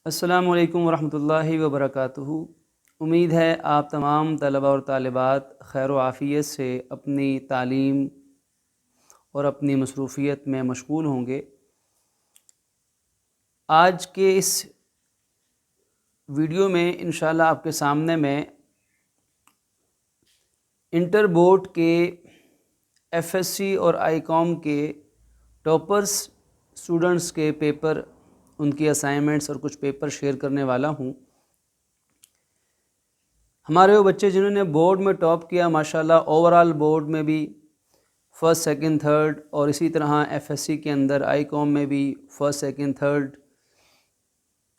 السلام علیکم ورحمۃ اللہ وبرکاتہ۔ امید ہے آپ تمام طلباء اور طالبات خیر و عافیت سے اپنی تعلیم اور اپنی مصروفیت میں مشغول ہوں گے۔ آج کے اس ویڈیو میں انشاءاللہ آپ کے سامنے میں انٹر بورڈ کے ایف ایس سی اور آئی کام کے ٹاپرز اسٹوڈنٹس کے پیپر، ان کی اسائنمنٹس اور کچھ پیپر شیئر کرنے والا ہوں۔ ہمارے وہ بچے جنہوں نے بورڈ میں ٹاپ کیا، ماشاءاللہ اوور آل بورڈ میں بھی فرسٹ سیکنڈ تھرڈ، اور اسی طرح ایف ایس سی کے اندر آئی کام میں بھی فرسٹ سیکنڈ تھرڈ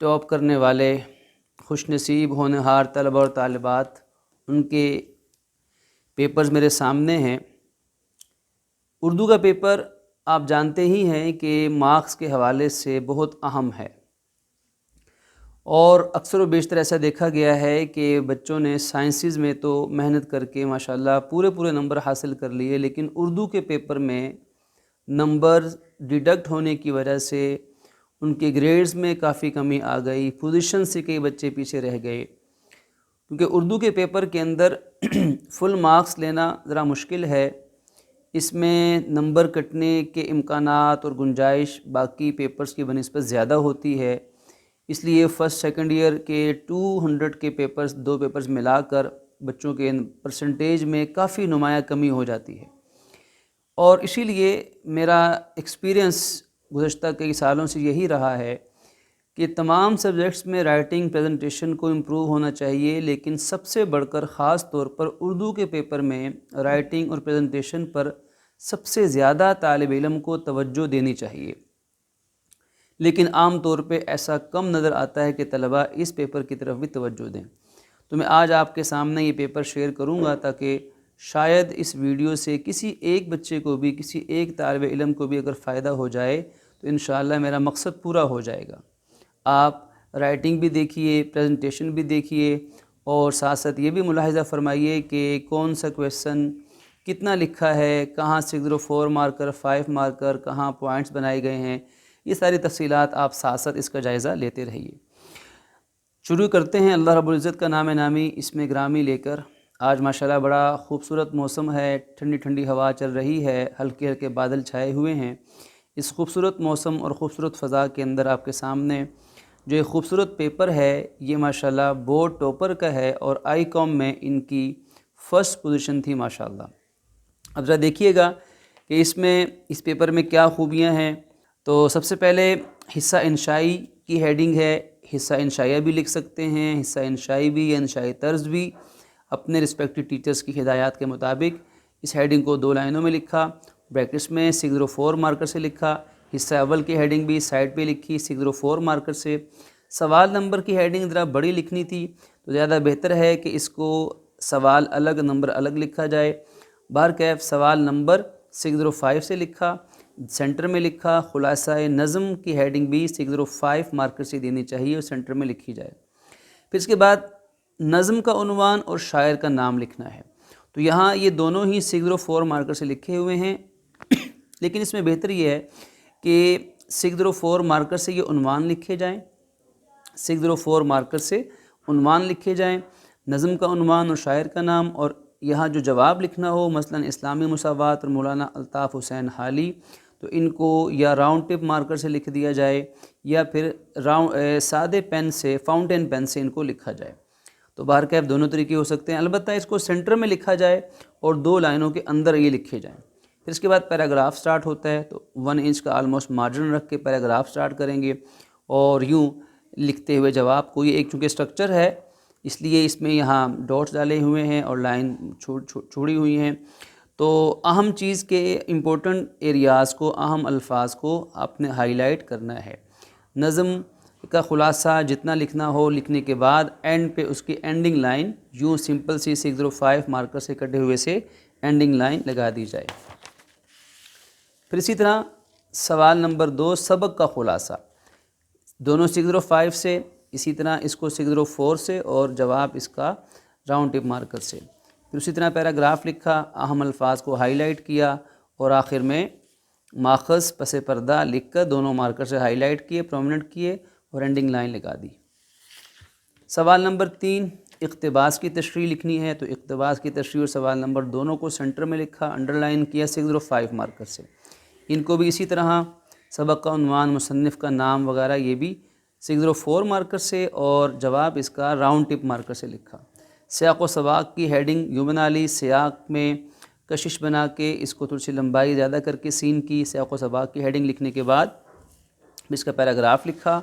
ٹاپ کرنے والے خوش نصیب ہونہار طلباء اور طالبات، ان کے پیپرز میرے سامنے ہیں۔ اردو کا پیپر آپ جانتے ہی ہیں کہ مارکس کے حوالے سے بہت اہم ہے، اور اکثر و بیشتر ایسا دیکھا گیا ہے کہ بچوں نے سائنسز میں تو محنت کر کے ماشاءاللہ پورے نمبر حاصل کر لیے، لیکن اردو کے پیپر میں نمبر ڈیڈکٹ ہونے کی وجہ سے ان کے گریڈز میں کافی کمی آ گئی، پوزیشن سے کئی بچے پیچھے رہ گئے، کیونکہ اردو کے پیپر کے اندر فل مارکس لینا ذرا مشکل ہے۔ اس میں نمبر کٹنے کے امکانات اور گنجائش باقی پیپرز کی بنسبت زیادہ ہوتی ہے، اس لیے فرسٹ سیکنڈ ایئر کے 200 کے پیپرز، دو پیپرز ملا کر بچوں کے پرسنٹیج میں کافی نمایاں کمی ہو جاتی ہے۔ اور اسی لیے میرا ایکسپیرینس گزشتہ کئی سالوں سے یہی رہا ہے کہ تمام سبجیکٹس میں رائٹنگ پریزنٹیشن کو امپروو ہونا چاہیے، لیکن سب سے بڑھ کر خاص طور پر اردو کے پیپر میں رائٹنگ اور پریزنٹیشن پر سب سے زیادہ طالب علم کو توجہ دینی چاہیے، لیکن عام طور پہ ایسا کم نظر آتا ہے کہ طلباء اس پیپر کی طرف بھی توجہ دیں۔ تو میں آج آپ کے سامنے یہ پیپر شیئر کروں گا تاکہ شاید اس ویڈیو سے کسی ایک بچے کو بھی، کسی ایک طالب علم کو بھی اگر فائدہ ہو جائے تو انشاءاللہ میرا مقصد پورا ہو جائے گا۔ آپ رائٹنگ بھی دیکھیے، پریزنٹیشن بھی دیکھیے، اور ساتھ ساتھ یہ بھی ملاحظہ فرمائیے کہ کون سا کویسچن کتنا لکھا ہے، کہاں 604 مارکر، 5 مارکر، کہاں پوائنٹس بنائے گئے ہیں، یہ ساری تفصیلات آپ ساتھ ساتھ اس کا جائزہ لیتے رہیے۔ شروع کرتے ہیں اللہ رب العزت کا نام نامی اسم گرامی لے کر۔ آج ماشاءاللہ بڑا خوبصورت موسم ہے، ٹھنڈی ٹھنڈی ہوا چل رہی ہے، ہلکے ہلکے بادل چھائے ہوئے ہیں۔ اس خوبصورت موسم اور خوبصورت فضا کے اندر آپ کے سامنے جو ایک خوبصورت پیپر ہے، یہ ماشاءاللہ بورڈ ٹاپر کا ہے، اور آئی کام میں ان کی فرسٹ پوزیشن تھی ماشاءاللہ۔ اب ذرا دیکھیے گا کہ اس پیپر میں کیا خوبیاں ہیں۔ تو سب سے پہلے حصہ انشائی کی ہیڈنگ ہے، حصہ انشائیہ بھی لکھ سکتے ہیں، حصہ انشائی بھی یا انشائی طرز بھی، اپنے رسپیکٹو ٹیچرز کی ہدایات کے مطابق اس ہیڈنگ کو 2 لائنوں میں لکھا، بریکٹس میں 604 مارکر سے لکھا۔ حصہ اول کی ہیڈنگ بھی سائڈ پہ لکھی 604 مارکر سے۔ سوال نمبر کی ہیڈنگ ذرا بڑی لکھنی تھی، تو زیادہ بہتر ہے کہ اس کو سوال الگ، نمبر الگ لکھا جائے۔ بہرکیف سوال نمبر 605 سے لکھا، سینٹر میں لکھا۔ خلاصہ نظم کی ہیڈنگ بھی 605 مارکر سے دینی چاہیے اور سینٹر میں لکھی جائے۔ پھر اس کے بعد نظم کا عنوان اور شاعر کا نام لکھنا ہے، تو یہاں یہ دونوں ہی 604 مارکر سے لکھے ہوئے ہیں، لیکن اس میں بہتر یہ ہے کہ 604 مارکر سے یہ عنوان لکھے جائیں، 604 مارکر سے عنوان لکھے جائیں، نظم کا عنوان اور شاعر کا نام، اور یہاں جو جواب لکھنا ہو مثلا اسلامی مساوات اور مولانا الطاف حسین حالی، تو ان کو یا راؤنڈ ٹپ مارکر سے لکھ دیا جائے یا پھر سادے پین سے، فاؤنٹین پین سے ان کو لکھا جائے۔ تو بہرکیف دونوں طریقے ہو سکتے ہیں، البتہ اس کو سینٹر میں لکھا جائے اور 2 لائنوں کے اندر یہ لکھے جائیں۔ پھر اس کے بعد پیراگراف سٹارٹ ہوتا ہے، تو 1 انچ کا آلموسٹ مارجن رکھ کے پیراگراف سٹارٹ کریں گے، اور یوں لکھتے ہوئے جواب کو، یہ ایک چونکہ اسٹرکچر ہے اس لیے اس میں یہاں ڈاٹس ڈالے ہوئے ہیں اور لائن چھوڑی ہوئی ہیں، تو اہم چیز کے امپورٹنٹ ایریاز کو، اہم الفاظ کو آپ نے ہائی لائٹ کرنا ہے۔ نظم کا خلاصہ جتنا لکھنا ہو لکھنے کے بعد اینڈ پہ اس کی اینڈنگ لائن یوں سمپل سی 605 مارکر سے کٹے ہوئے سے اینڈنگ لائن لگا دی جائے۔ پھر اسی طرح سوال نمبر 2 سبق کا خلاصہ، دونوں 605 سے، اسی طرح اس کو 604 سے، اور جواب اس کا راؤنڈ ٹپ مارکر سے۔ پھر اسی طرح پیراگراف لکھا، اہم الفاظ کو ہائی لائٹ کیا، اور آخر میں ماخذ پس پردہ لکھ کر دونوں مارکر سے ہائی لائٹ کیے، پرومیننٹ کیے، اور اینڈنگ لائن لگا دی۔ سوال نمبر 3، اقتباس کی تشریح لکھنی ہے، تو اقتباس کی تشریح اور سوال نمبر دونوں کو سینٹر میں لکھا، انڈر لائن کیا 605 مارکر سے۔ ان کو بھی اسی طرح سبق کا عنوان، مصنف کا نام وغیرہ یہ بھی 604 مارکر سے، اور جواب اس کا راؤنڈ ٹپ مارکر سے لکھا۔ سیاق و سباق کی ہیڈنگ یوں بنا لی، سیاق میں کشش بنا کے اس کو تھوڑی سی لمبائی زیادہ کر کے سین کی، سیاق و سباق کی ہیڈنگ لکھنے کے بعد اس کا پیراگراف لکھا۔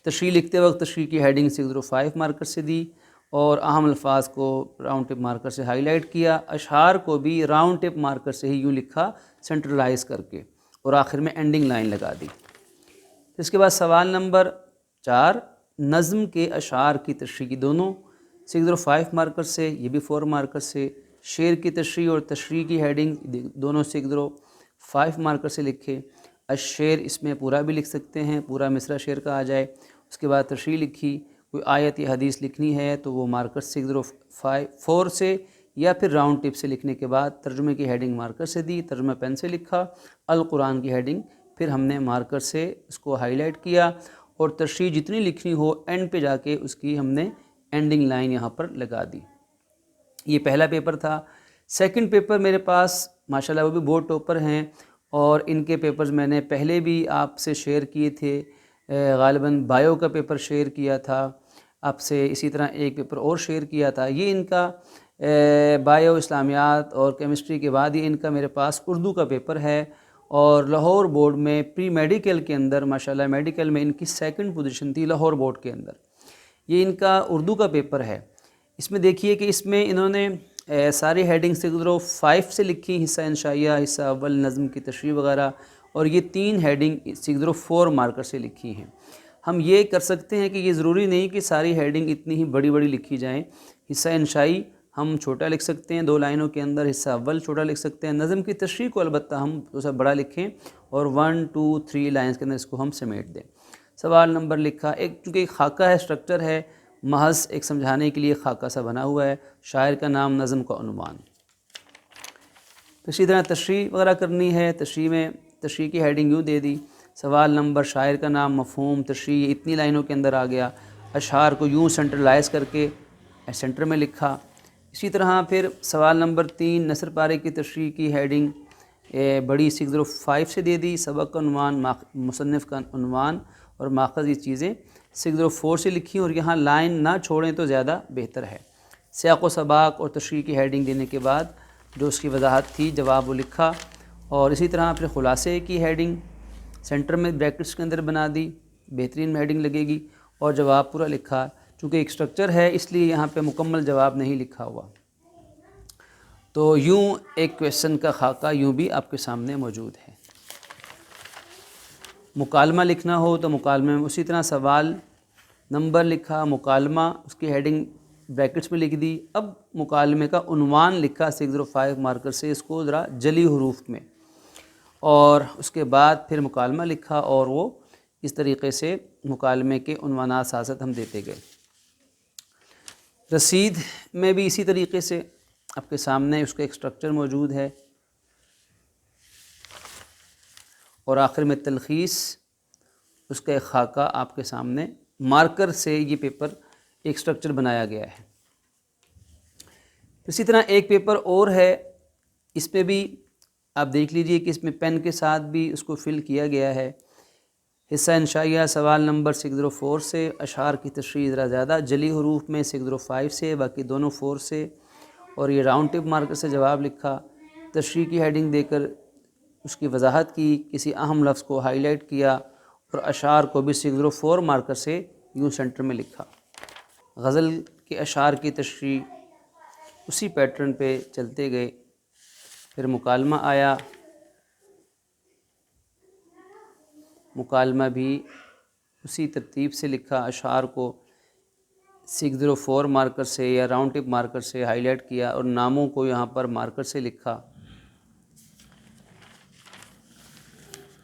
تشریح لکھتے وقت تشریح کی ہیڈنگ 605 مارکر سے دی، اور اہم الفاظ کو راؤنڈ ٹپ مارکر سے ہائی لائٹ کیا۔ اشعار کو بھی راؤنڈ ٹپ مارکر سے ہی یوں لکھا سینٹرلائز کر کے، اور آخر میں اینڈنگ لائن لگا دی۔ اس کے بعد سوال نمبر 4، نظم کے اشعار کی تشریح کی، دونوں 605 مارکر سے، یہ بھی 4 مارکر سے۔ شعر کی تشریح اور تشریح کی ہیڈنگ دونوں 605 مارکر سے لکھے۔ الشعر اس میں پورا بھی لکھ سکتے ہیں، پورا مصرع شعر کا آ جائے۔ اس کے بعد تشریح لکھی، کوئی آیت یا حدیث لکھنی ہے تو وہ مارکر 604 سے یا پھر راؤنڈ ٹپ سے لکھنے کے بعد ترجمے کی ہیڈنگ مارکر سے دی، ترجمہ پین سے لکھا۔ القرآن کی ہیڈنگ پھر ہم نے مارکر سے اس کو ہائی لائٹ کیا، اور تشریح جتنی لکھنی ہو اینڈ پہ جا کے اس کی ہم نے اینڈنگ لائن یہاں پر لگا دی۔ یہ پہلا پیپر تھا۔ سیکنڈ پیپر میرے پاس ماشاءاللہ وہ بھی بورڈ ٹاپر ہیں، اور ان کے پیپرز میں نے پہلے بھی آپ سے شیئر کیے تھے، غالباً بایو کا پیپر شیئر کیا تھا آپ سے، اسی طرح ایک پیپر اور شیئر کیا تھا۔ یہ ان کا بایو، اسلامیات اور کیمسٹری کے بعد یہ ان کا میرے پاس اردو کا پیپر ہے، اور لاہور بورڈ میں پری میڈیکل کے اندر ماشاءاللہ میڈیکل میں ان کی سیکنڈ پوزیشن تھی لاہور بورڈ کے اندر۔ یہ ان کا اردو کا پیپر ہے۔ اس میں دیکھیے کہ اس میں انہوں نے ساری ہیڈنگ 605 سے لکھی، حصہ انشائیہ، حصہ اول، نظم کی تشریح وغیرہ، اور یہ 3 ہیڈنگ 604 مارکر سے لکھی ہیں۔ ہم یہ کر سکتے ہیں کہ یہ ضروری نہیں کہ ساری ہیڈنگ اتنی ہی بڑی بڑی لکھی جائیں۔ حصہ انشائی ہم چھوٹا لکھ سکتے ہیں 2 لائنوں کے اندر، حصہ اول چھوٹا لکھ سکتے ہیں، نظم کی تشریح کو البتہ ہم اسے بڑا لکھیں، اور 1 2 3 لائنز کے اندر اس کو ہم سمیٹ دیں۔ سوال نمبر لکھا، ایک چونکہ ایک خاکہ ہے، اسٹرکچر ہے، محض ایک سمجھانے کے لیے خاکہ سا بنا ہوا ہے، شاعر کا نام، نظم کا عنوان۔ اسی طرح تشریح وغیرہ کرنی ہے، تشریح میں تشریح کی ہیڈنگ یوں دے دی، سوال نمبر، شاعر کا نام، مفہوم، تشریح اتنی لائنوں کے اندر آ گیا۔ اشعار کو یوں سینٹرلائز کر کے سینٹر میں لکھا۔ اسی طرح پھر سوال نمبر 3، نثر پارے کی تشریح کی ہیڈنگ بڑی 605 سے دے دی، سبق کا عنوان، مصنف کا عنوان اور ماخذ، یہ چیزیں 604 سے لکھی، اور یہاں لائن نہ چھوڑیں تو زیادہ بہتر ہے۔ سیاق و سباق اور تشریح کی ہیڈنگ دینے کے بعد جو اس کی وضاحت تھی جواب وہ لکھا، اور اسی طرح پھر خلاصے کی ہیڈنگ سینٹر میں بریکٹس کے اندر بنا دی، بہترین ہیڈنگ لگے گی، اور جواب پورا لکھا۔ چونکہ ایک سٹرکچر ہے اس لیے یہاں پہ مکمل جواب نہیں لکھا ہوا، تو یوں ایک کویشچن کا خاکہ یوں بھی آپ کے سامنے موجود ہے۔ مکالمہ لکھنا ہو تو مکالمے میں اسی طرح سوال نمبر لکھا، مکالمہ اس کی ہیڈنگ بریکٹس میں لکھ دی۔ اب مکالمے کا عنوان لکھا 605 مارکر سے، اس کو ذرا جلی حروف میں، اور اس کے بعد پھر مکالمہ لکھا، اور وہ اس طریقے سے مکالمے کے عنوانات ساتھ ہم دیتے گئے۔ رسید میں بھی اسی طریقے سے آپ کے سامنے اس کا ایک سٹرکچر موجود ہے، اور آخر میں تلخیص، اس کا ایک خاکہ آپ کے سامنے مارکر سے یہ پیپر ایک سٹرکچر بنایا گیا ہے۔ اسی طرح ایک پیپر اور ہے، اس پہ بھی آپ دیکھ لیجئے کہ اس میں پین کے ساتھ بھی اس کو فل کیا گیا ہے۔ حصہ انشائیہ سوال نمبر 604 سے، اشعار کی تشریح ذرا زیادہ جلی حروف میں 605 سے، باقی دونوں 4 سے، اور یہ راؤنڈ ٹپ مارکر سے جواب لکھا۔ تشریح کی ہیڈنگ دے کر اس کی وضاحت کی، کسی اہم لفظ کو ہائی لائٹ کیا، اور اشعار کو بھی 604 مارکر سے یوں سینٹر میں لکھا۔ غزل کے اشعار کی تشریح اسی پیٹرن پہ چلتے گئے۔ پھر مکالمہ آیا، مکالمہ بھی اسی ترتیب سے لکھا، اشعار کو 604 مارکر سے یا راؤنڈ ٹپ مارکر سے ہائی لائٹ کیا، اور ناموں کو یہاں پر مارکر سے لکھا۔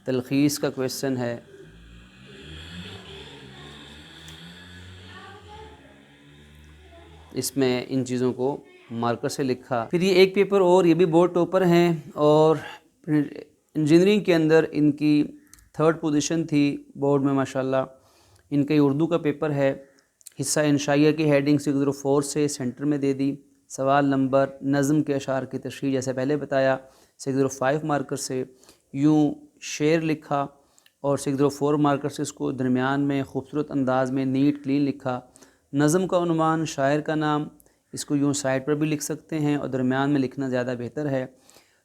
تلخیص کا کویشچن ہے، اس میں ان چیزوں کو مارکر سے لکھا۔ پھر یہ ایک پیپر اور، یہ بھی بورڈ ٹاپر ہیں، اور انجینئرنگ کے اندر ان کی 3rd پوزیشن تھی بورڈ میں ماشاءاللہ۔ ان کا یہ اردو کا پیپر ہے۔ حصہ انشائیہ کی ہیڈنگ 604 سے سینٹر میں دے دی۔ سوال نمبر نظم کے اشعار کی تشریح جیسے پہلے بتایا 605 مارکر سے یوں شعر لکھا، اور 604 مارکر سے اس کو درمیان میں خوبصورت انداز میں نیٹ کلین لکھا۔ نظم کا عنوان، شاعر کا نام، اس کو یوں سائڈ پر بھی لکھ سکتے ہیں اور درمیان میں لکھنا زیادہ بہتر ہے۔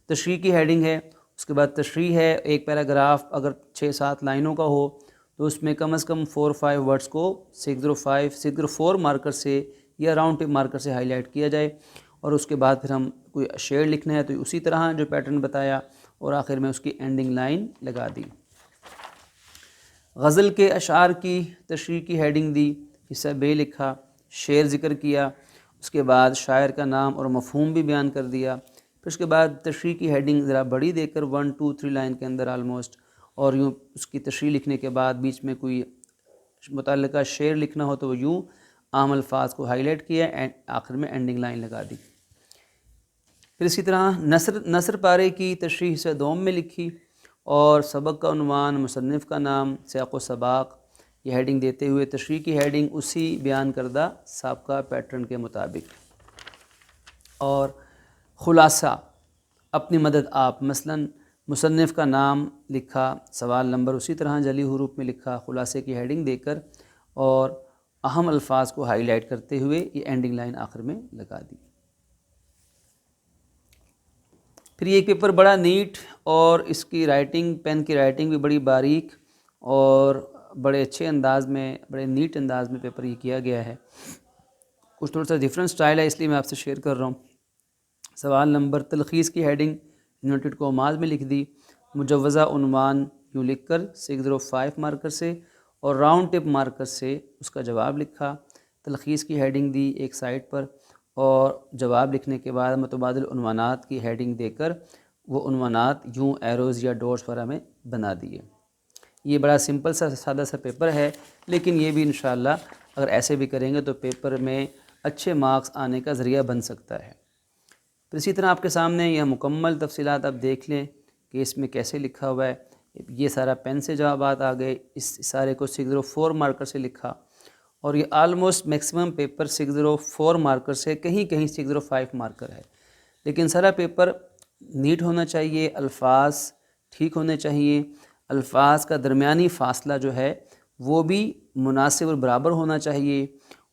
تشریح کی ہیڈنگ ہے، اس کے بعد تشریح ہے، ایک پیراگراف اگر 6-7 لائنوں کا ہو تو اس میں کم از کم 4-5 ورڈز کو 604 مارکر سے یا راؤنڈ ٹپ مارکر سے ہائی لائٹ کیا جائے، اور اس کے بعد پھر ہم کوئی شعر لکھنا ہے تو اسی طرح جو پیٹرن بتایا، اور آخر میں اس کی اینڈنگ لائن لگا دی۔ غزل کے اشعار کی تشریح کی ہیڈنگ دی، حصہ بے لکھا، شعر ذکر کیا، اس کے بعد شاعر کا نام اور مفہوم بھی بیان کر دیا۔ پھر اس کے بعد تشریح کی ہیڈنگ ذرا بڑی دے کر 1-2-3 لائن کے اندر آلموسٹ، اور یوں اس کی تشریح لکھنے کے بعد بیچ میں کوئی متعلقہ شعر لکھنا ہو تو وہ یوں عام الفاظ کو ہائی لائٹ کیا، آخر میں اینڈنگ لائن لگا دی۔ پھر اسی طرح نثر پارے کی تشریح حصہ دوم میں لکھی، اور سبق کا عنوان، مصنف کا نام، سیاق و سباق یہ ہیڈنگ دیتے ہوئے تشریح کی ہیڈنگ اسی بیان کردہ سابقہ پیٹرن کے مطابق، اور خلاصہ اپنی مدد آپ، مثلاً مصنف کا نام لکھا، سوال نمبر اسی طرح جلی حروف میں لکھا، خلاصے کی ہیڈنگ دے کر اور اہم الفاظ کو ہائی لائٹ کرتے ہوئے یہ اینڈنگ لائن آخر میں لگا دی۔ پھر یہ ایک پیپر بڑا نیٹ، اور اس کی رائٹنگ، پین کی رائٹنگ بھی بڑی باریک اور بڑے اچھے انداز میں، بڑے نیٹ انداز میں پیپر یہ کیا گیا ہے۔ کچھ تھوڑا سا ڈیفرنٹ سٹائل ہے اس لیے میں آپ سے شیئر کر رہا ہوں۔ سوال نمبر تلخیص کی ہیڈنگ انورٹڈ کوماز میں لکھ دی، مجوزہ عنوان یوں لکھ کر 605 مارکر سے اور راؤنڈ ٹپ مارکر سے اس کا جواب لکھا۔ تلخیص کی ہیڈنگ دی ایک سائٹ پر، اور جواب لکھنے کے بعد متبادل عنوانات کی ہیڈنگ دے کر وہ عنوانات یوں ایروز یا ڈاٹس وغیرہ میں بنا دیے۔ یہ بڑا سمپل سا سادہ سا پیپر ہے، لیکن یہ بھی انشاءاللہ اگر ایسے بھی کریں گے تو پیپر میں اچھے مارکس آنے کا ذریعہ بن سکتا ہے۔ پھر اسی طرح آپ کے سامنے یہ مکمل تفصیلات آپ دیکھ لیں کہ اس میں کیسے لکھا ہوا ہے۔ یہ سارا پین سے جوابات آ گئے، اس سارے کو 604 مارکر سے لکھا، اور یہ آلموسٹ میکسیمم پیپر 604 مارکر سے کہیں کہیں 605 مارکر ہے، لیکن سارا پیپر نیٹ ہونا چاہیے، الفاظ ٹھیک ہونے چاہیے، الفاظ کا درمیانی فاصلہ جو ہے وہ بھی مناسب اور برابر ہونا چاہیے،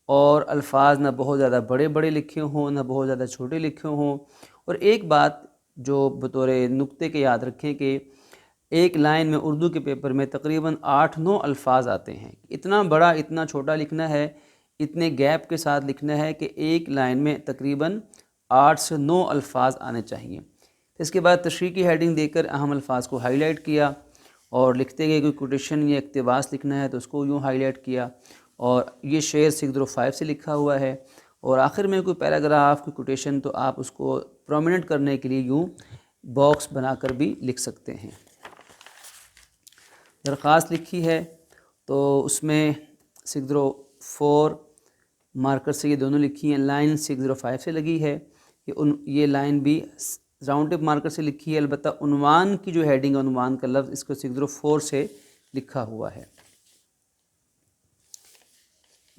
اور الفاظ نہ بہت زیادہ بڑے بڑے لکھے ہوں نہ بہت زیادہ چھوٹے لکھے ہوں۔ اور ایک بات جو بطور نقطے کے یاد رکھیں کہ ایک لائن میں اردو کے پیپر میں تقریباً 8-9 الفاظ آتے ہیں۔ اتنا بڑا اتنا چھوٹا لکھنا ہے، اتنے گیپ کے ساتھ لکھنا ہے کہ ایک لائن میں تقریباً 8 سے 9 الفاظ آنے چاہیے۔ اس کے بعد تشریح کی ہیڈنگ دے کر اہم الفاظ کو ہائی لائٹ کیا، اور لکھتے گئے کوئی کوٹیشن یا اقتباس لکھنا ہے تو اس کو یوں ہائی لائٹ کیا، اور یہ شعر 605 سے لکھا ہوا ہے، اور آخر میں کوئی پیراگراف کوئی کوٹیشن تو آپ اس کو پرومیننٹ کرنے کے لیے یوں باکس بنا کر بھی لکھ سکتے ہیں۔ درخواست لکھی ہے تو اس میں 604 مارکر سے یہ دونوں لکھی ہیں، لائن 605 سے لگی ہے، یہ لائن بھی راؤنڈ ٹپ مارکر سے لکھی ہے، البتہ عنوان کی جو ہیڈنگ عنوان کا لفظ اس کو 604 سے لکھا ہوا ہے۔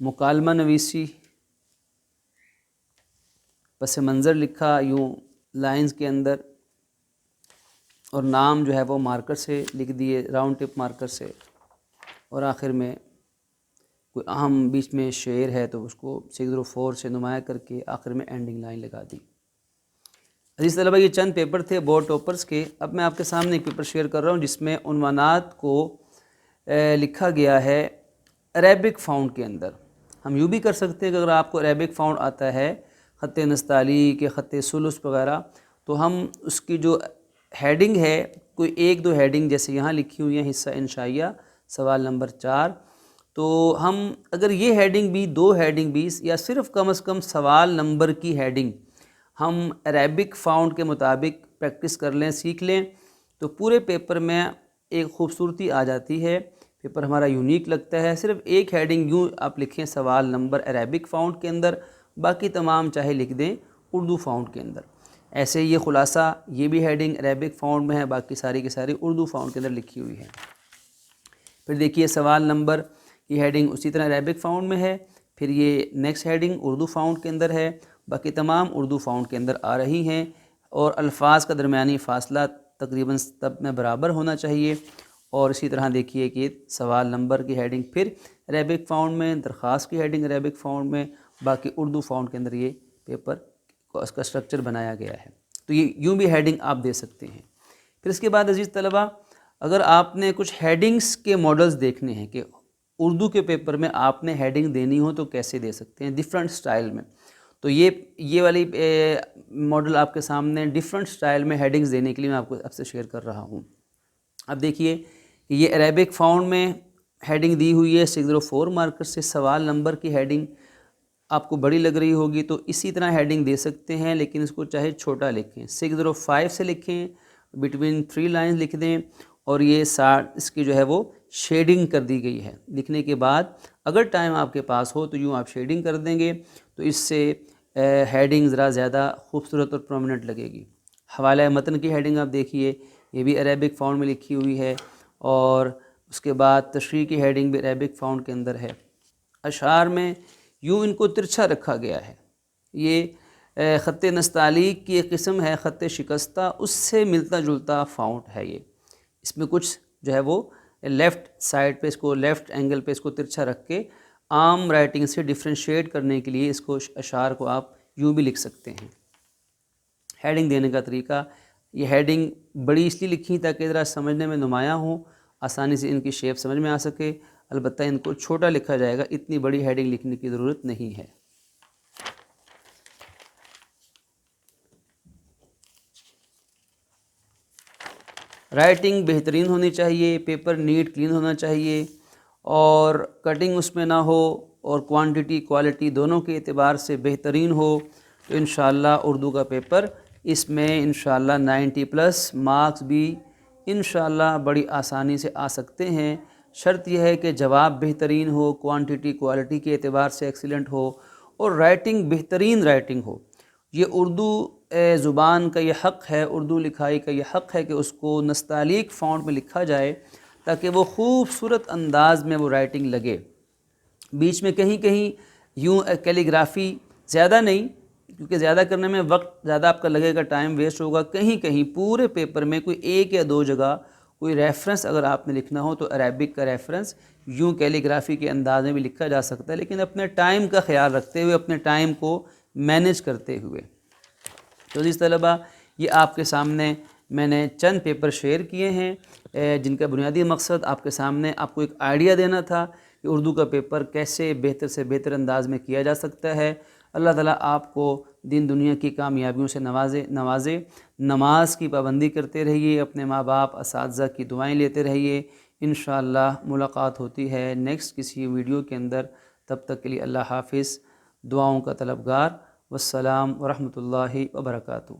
مکالمہ نویسی، پس منظر لکھا یوں لائنز کے اندر، اور نام جو ہے وہ مارکر سے لکھ دیے راؤنڈ ٹپ مارکر سے، اور آخر میں کوئی اہم بیچ میں شعر ہے تو اس کو 604 سے نمایاں کر کے آخر میں اینڈنگ لائن لگا دی۔ عزیز طلبہ، یہ چند پیپر تھے بورڈ ٹاپرز کے۔ اب میں آپ کے سامنے ایک پیپر شیئر کر رہا ہوں جس میں عنوانات کو لکھا گیا ہے عربک فاؤنٹ کے اندر۔ ہم یوں بھی کر سکتے ہیں کہ اگر آپ کو عربک فاؤنٹ آتا ہے، خط نستعلیق کے خط ثلث وغیرہ، تو ہم اس کی جو ہیڈنگ ہے کوئی 1-2 ہیڈنگ جیسے یہاں لکھی ہوئی ہیں، حصہ انشائیہ سوال نمبر 4، تو ہم اگر یہ ہیڈنگ بھی 2 ہیڈنگ بھی یا صرف کم از کم سوال نمبر کی ہیڈنگ ہم عربک فاؤنٹ کے مطابق پریکٹس کر لیں، سیکھ لیں، تو پورے پیپر میں ایک خوبصورتی آ جاتی ہے، پیپر ہمارا یونیک لگتا ہے۔ صرف ایک ہیڈنگ یوں آپ لکھیں سوال نمبر عربک فاؤنٹ کے اندر، باقی تمام چاہے لکھ دیں اردو فاؤنٹ کے اندر۔ ایسے یہ خلاصہ یہ بھی ہیڈنگ عربک فاؤنٹ میں ہے، باقی ساری کی ساری اردو فاؤنٹ کے اندر لکھی ہوئی ہے۔ پھر دیکھیے سوال نمبر یہ ہیڈنگ اسی طرح عربک فاؤنڈ میں ہے، پھر یہ نیکسٹ ہیڈنگ اردو فاؤنڈ کے اندر ہے، باقی تمام اردو فاؤنڈ کے اندر آ رہی ہیں، اور الفاظ کا درمیانی فاصلہ تقریباً سب میں برابر ہونا چاہیے۔ اور اسی طرح دیکھیے کہ سوال نمبر کی ہیڈنگ پھر عربک فاؤنڈ میں، درخواست کی ہیڈنگ عربک فاؤنڈ میں، باقی اردو فاؤنڈ کے اندر یہ پیپر کو اس کا سٹرکچر بنایا گیا ہے۔ تو یہ یوں بھی ہیڈنگ آپ دے سکتے ہیں۔ پھر اس کے بعد عزیز طلبہ، اگر آپ نے کچھ ہیڈنگز کے ماڈلز دیکھنے ہیں کہ اردو کے پیپر میں آپ نے ہیڈنگ دینی ہو تو کیسے دے سکتے ہیں ڈیفرنٹ سٹائل میں، تو یہ والی ماڈل آپ کے سامنے ڈیفرنٹ سٹائل میں ہیڈنگز دینے کے لیے میں آپ سے شیئر کر رہا ہوں۔ اب دیکھیے کہ یہ عربک فاؤنڈ میں ہیڈنگ دی ہوئی ہے 604 مارکر سے، سوال نمبر کی ہیڈنگ آپ کو بڑی لگ رہی ہوگی تو اسی طرح ہیڈنگ دے سکتے ہیں، لیکن اس کو چاہے چھوٹا لکھیں، 605 سے لکھیں، بٹوین 3 لائنز لکھ دیں، اور یہ اس کی جو ہے وہ شیڈنگ کر دی گئی ہے۔ لکھنے کے بعد اگر ٹائم آپ کے پاس ہو تو یوں آپ شیڈنگ کر دیں گے تو اس سے ہیڈنگ ذرا زیادہ خوبصورت اور پرومیننٹ لگے گی۔ حوالہ متن کی ہیڈنگ آپ دیکھیے، یہ بھی عربک فاؤنڈ میں لکھی ہوئی ہے، اور اس کے بعد تشریح کی ہیڈنگ بھی عربک فاؤنڈ کے اندر ہے۔ اشعار میں یوں ان کو ترچھا رکھا گیا ہے، یہ خط نستعلیق کی ایک قسم ہے، خط شکستہ، اس سے ملتا جلتا فاؤنڈ ہے یہ۔ اس میں کچھ جو ہے وہ لیفٹ سائڈ پہ اس کو لیفٹ اینگل پہ اس کو ترچھا رکھ کے عام رائٹنگ سے ڈفرینشیٹ کرنے کے لیے اس کو اشعار کو آپ یوں بھی لکھ سکتے ہیں۔ ہیڈنگ دینے کا طریقہ، یہ ہیڈنگ بڑی اس لیے لکھی تاکہ ذرا سمجھنے میں نمایاں ہوں، آسانی سے ان کی شیپ سمجھ میں آ سکے، البتہ ان کو چھوٹا لکھا جائے گا، اتنی بڑی ہیڈنگ لکھنے کی ضرورت نہیں ہے۔ رائٹنگ بہترین ہونی چاہیے، پیپر نیٹ کلین ہونا چاہیے، اور کٹنگ اس میں نہ ہو، اور کوانٹٹی کوالٹی دونوں کے اعتبار سے بہترین ہو، تو انشاءاللہ اردو کا پیپر اس میں انشاءاللہ 90+ مارکس بھی انشاءاللہ بڑی آسانی سے آ سکتے ہیں۔ شرط یہ ہے کہ جواب بہترین ہو، کوانٹٹی کوالٹی کے اعتبار سے ایکسیلنٹ ہو، اور رائٹنگ بہترین رائٹنگ ہو۔ یہ اردو زبان کا یہ حق ہے، اردو لکھائی کا یہ حق ہے کہ اس کو نستعلیق فونٹ میں لکھا جائے تاکہ وہ خوبصورت انداز میں وہ رائٹنگ لگے۔ بیچ میں کہیں کہیں یوں کیلیگرافی زیادہ نہیں، کیونکہ زیادہ کرنے میں وقت زیادہ آپ کا لگے گا، ٹائم ویسٹ ہوگا، کہیں کہیں پورے پیپر میں کوئی 1 یا 2 جگہ کوئی ریفرنس اگر آپ نے لکھنا ہو تو عربک کا ریفرنس یوں کیلیگرافی کے انداز میں بھی لکھا جا سکتا ہے، لیکن اپنے ٹائم کا خیال رکھتے ہوئے، اپنے ٹائم کو مینیج کرتے ہوئے۔ تو عزیز طلبہ، یہ آپ کے سامنے میں نے چند پیپر شیئر کیے ہیں جن کا بنیادی مقصد آپ کے سامنے آپ کو ایک آئیڈیا دینا تھا کہ اردو کا پیپر کیسے بہتر سے بہتر انداز میں کیا جا سکتا ہے۔ اللہ تعالیٰ آپ کو دین دنیا کی کامیابیوں سے نوازے۔ نماز کی پابندی کرتے رہیے، اپنے ماں باپ اساتذہ کی دعائیں لیتے رہیے۔ انشاءاللہ ملاقات ہوتی ہے نیکسٹ کسی ویڈیو کے اندر، تب تک کے لیے اللہ حافظ، دعاؤں کا طلبگار، والسلام ورحمۃ اللہ وبرکاتہ۔